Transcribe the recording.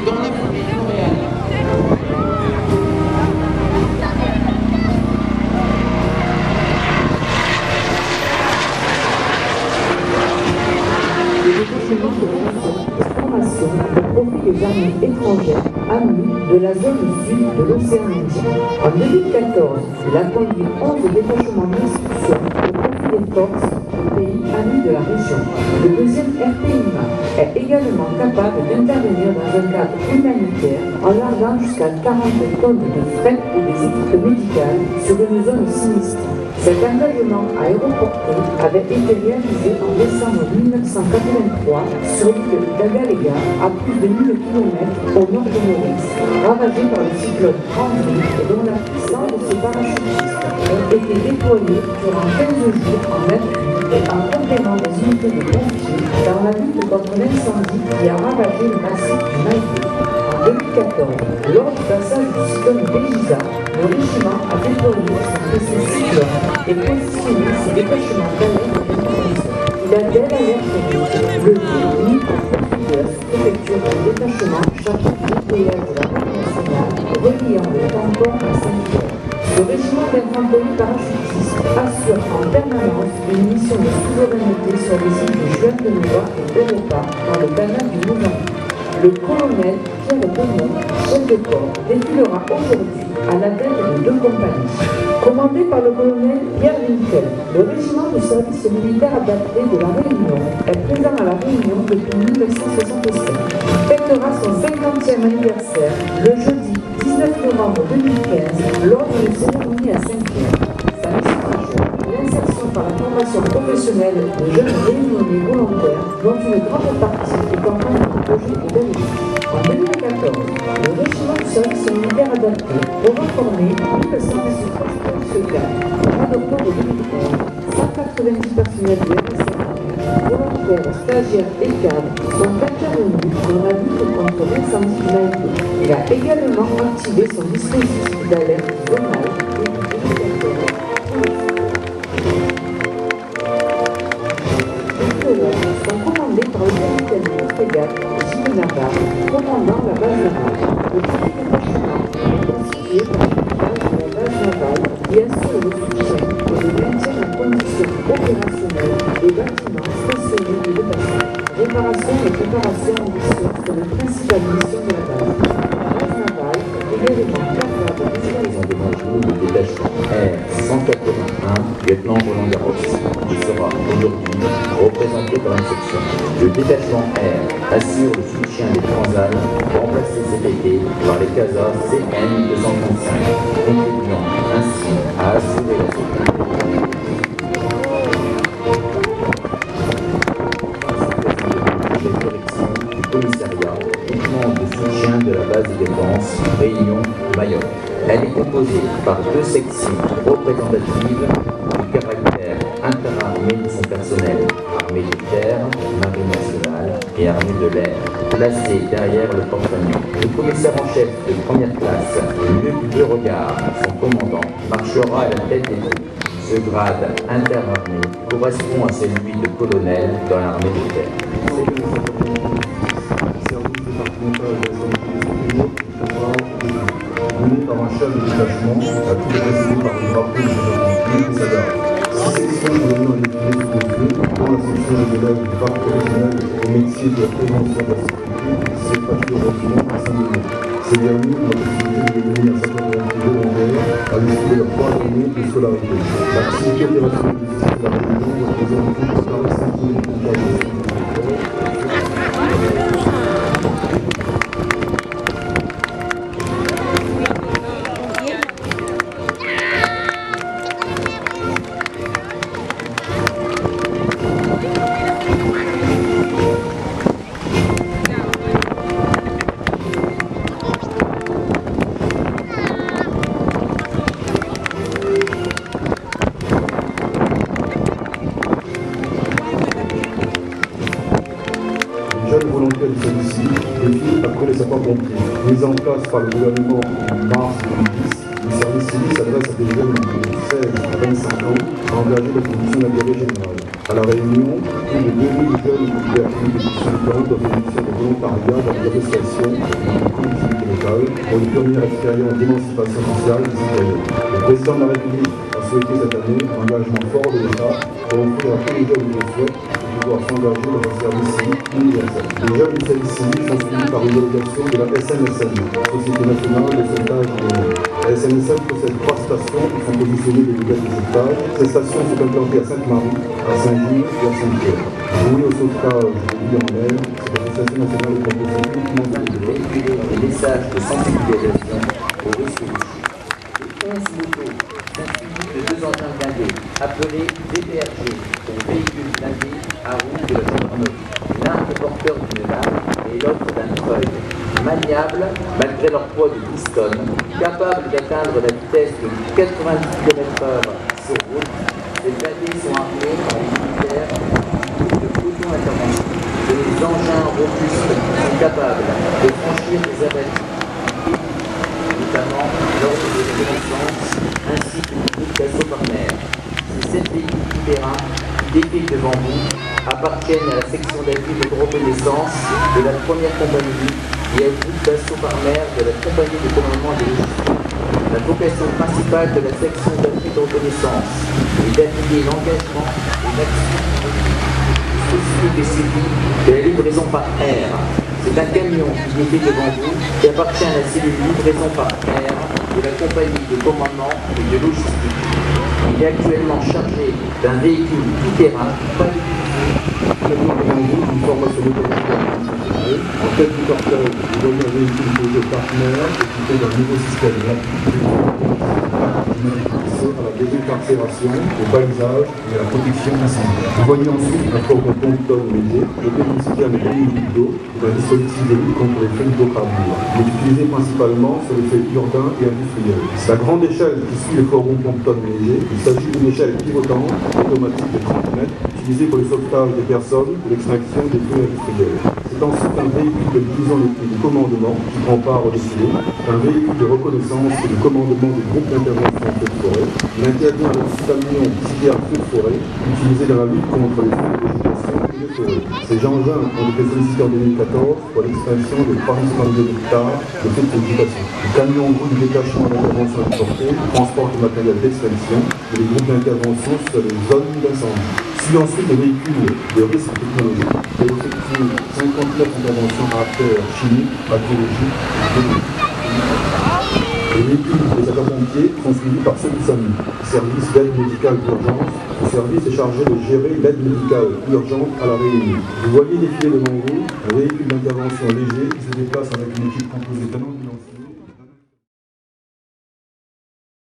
dans la foulée L'Oréal. Le détachement de formation au profit des armées étrangères amies de la zone sud de l'océan Indien. En 2014, il a conduit 11 détachements d'instruction au profit des forces des pays amis de la région. Le deuxième RPIMA est également capable d'intervenir dans un cadre humanitaire en larguant jusqu'à 40 tonnes de fret ou des équipes médicales sur une zone sinistre. Cet engagement aéroporté avait été réalisé en décembre 1983 sur l'île d'Agalega, à plus de 1000 km au nord de Maurice, ravagée par le cyclone Andrew et dont la puissance de ses parachutistes ont été déployés durant 15 jours en appui et en complément des unités de pompiers dans la lutte contre l'incendie qui a ravagé le massif du Maïvé. En 2014, lors du passage du cyclone Béjiza, le régiment a déployé son cyclone et positionné ses détachements d'alerte de l'horizon. Il a dès l'alerte rouge mis au profit de la sous-préfecture d'un détachement chargé du nettoyage de la route nationale reliant le canton à Saint-Pierre. Le régiment d'infanterie parachutiste assure en permanence une mission de souveraineté sur les îles de Juan de Nova et Europa dans le canal du Mozambique. Le colonel Pierre Beaumont, chef de corps, défilera aujourd'hui à la tête de 2 compagnies. Commandé par le colonel Pierre Winkel, le régiment du service militaire adapté de la Réunion est présent à la Réunion depuis 1967. Il fêtera son 50e anniversaire le jeudi 19 novembre 2015 lors d'une cérémonie à Saint-Pierre. Sa mission majeure, l'insertion par la formation professionnelle de jeunes réunionnais volontaires dont une grande partie est en train de projet de développement. En 2014, le régiment du service militaire adapté aura formé 1100 soldats. En octobre 2011, 190 personnels du RSF, volontaires, stagiaires et cadres sont intervenus dans la lutte contre l'incendie du Maïvé. Il a également activé son dispositif d'alerte zonale début 2014. Sont commandés par le capitaine de frégate Gilles Navarre, commandant la base navale. Le premier détachement est constitué par l'équipage de la base navale qui assure le soutien et le maintien en condition opérationnelle des bâtiments stationnés du détachement. Réparation et préparation en mission sont les principales missions de la base. La base navale est également capable de de bonjour le détachement R-181, lieutenant Roland Garros, qui sera aujourd'hui représenté par une section. Le détachement R assure le soutien des transals, remplacés cet été par les CASA CN-235, contribuant ainsi à assurer la sécurité. Du commissariat, équipement de soutien de la base de défense Réunion Mayotte. Elle est composée par 2 sections représentatives du caractère interarmé de son personnel, armée de terre, marine nationale et armée de l'air, placée derrière le porte-avions. Le commissaire en chef de première classe, Luc Beauregard, son commandant, marchera à la tête des troupes. Ce grade interarmé correspond à celui de colonel dans l'armée de terre. Mené par un chef de détachement, à tout précédé par le drapeau de la Sada. 6 sections sont données en défilé sous le feu, dont la section des élèves du parc professionnel au métier de la prévention de la sécurité, c'est pas heureusement à Saint-Denis. Ces derniers ont la possibilité de devenir sapeurs-pompiers volontaires à l'issue de leur 3 années de scolarité. L'activité opérationnelle du système de la Réunion représente plus de 45 000 contrats. Jeunes volontaires de celui-ci défilent après les sapeurs-pompiers. Mis en place par le gouvernement en mars 2010, le service civique s'adresse à des jeunes de 16 à 25 ans engagés dans une mission d'intérêt général. À La Réunion, plus de 2000 jeunes convertis depuis 5 ans dans une mission de volontariat dans l'arrestation d'une collectivité locale pour une première expérience d'émancipation sociale et citoyenne. Le président de la République a souhaité cette année un engagement fort de l'État pour offrir à tous les jeunes qui le souhaitent de pouvoir s'engager dans un service civique universel. Les jeunes du service civique sont suivis par une délégation de la SNSM, Société nationale de sauvetage du monde. La SNSM possède 3 stations qui sont positionnées des brigades de sauvetage. Ces stations sont implantées à Sainte-Marie, à Saint-Gilles et à Saint-Pierre. Jouer au sauvetage de vie en mer, c'est l'association nationale de protection uniquement de véhiculer des messages de sensibilisation aux risques du chute. Les 11 motos sont suivies de 2 engins blindés appelés VPRG, ou véhicules blindés à roues de la gendarmerie. L'un est porteur d'une lame et l'autre d'un treuil. Maniables malgré leur poids de 12 tonnes, capables d'atteindre la vitesse de 90 km/h sur route, les blindés sont armés par les militaires de auto-intervention. Les engins robustes sont capables de franchir les abattis, notamment lors de reconnaissance, ainsi que des groupes d'assaut par mer. Ces 7 véhicules tout-terrain qui défilent devant vous appartiennent à la section d'appui de reconnaissance de la première compagnie et au groupe d'assaut par mer de la compagnie de commandement des logistiques. La vocation principale de la section d'appui de reconnaissance est d'appuyer l'engagement et l'action spécifique et civile de la livraison par air. C'est un camion qui défile devant vous qui appartient à la cellule livraison par air de la compagnie de commandement et de logistique. Il est actuellement chargé d'un véhicule tout-terrain une formation mécanique en tête du cortège, vous voyez un véhicule posé partenaire équipé d'un nouveau système à la désincarcération, au balisage et à la protection incendie. Vous voyez ensuite un fourgon pompe-tonne léger doté d'une citerne de 1000 litres d'eau et d'un dispositif de lutte contre les feux d'hydrocarbures. Il est utilisé principalement sur les faits urbains et industriels. La grande échelle qui suit le fourgon pompe-tonne léger, il s'agit d'une échelle pivotante automatique de 30 mètres utilisée pour le sauvetage des personnes ou l'extraction des feux industriels. C'est ensuite un véhicule de liaison et de commandement qui prend part au défilé, un véhicule de reconnaissance et de commandement des groupes d'intervention en feu de forêt. Il intervient avec ce camion citerne feu de forêt utilisé dans la lutte contre les feux de végétation et de forêt. Ces engins ont été sollicités en 2014 pour l'extinction de 352 hectares de feux de végétation. Le camion groupe du détachement d'intervention exportée transporte le matériel d'extinction et les groupes d'intervention sur les zones d'incendie. Suit ensuite le véhicule de risque technologique qui a effectué 59 interventions à caractère chimique, bactériologique et biologique. Les véhicules des sapeurs-pompiers sont suivis par ceux du SAMU, service d'aide médicale d'urgence. Ce service est chargé de gérer l'aide médicale urgente à La Réunion. Vous voyez défiler devant vous un véhicule d'intervention léger qui se déplace avec une équipe composée d'un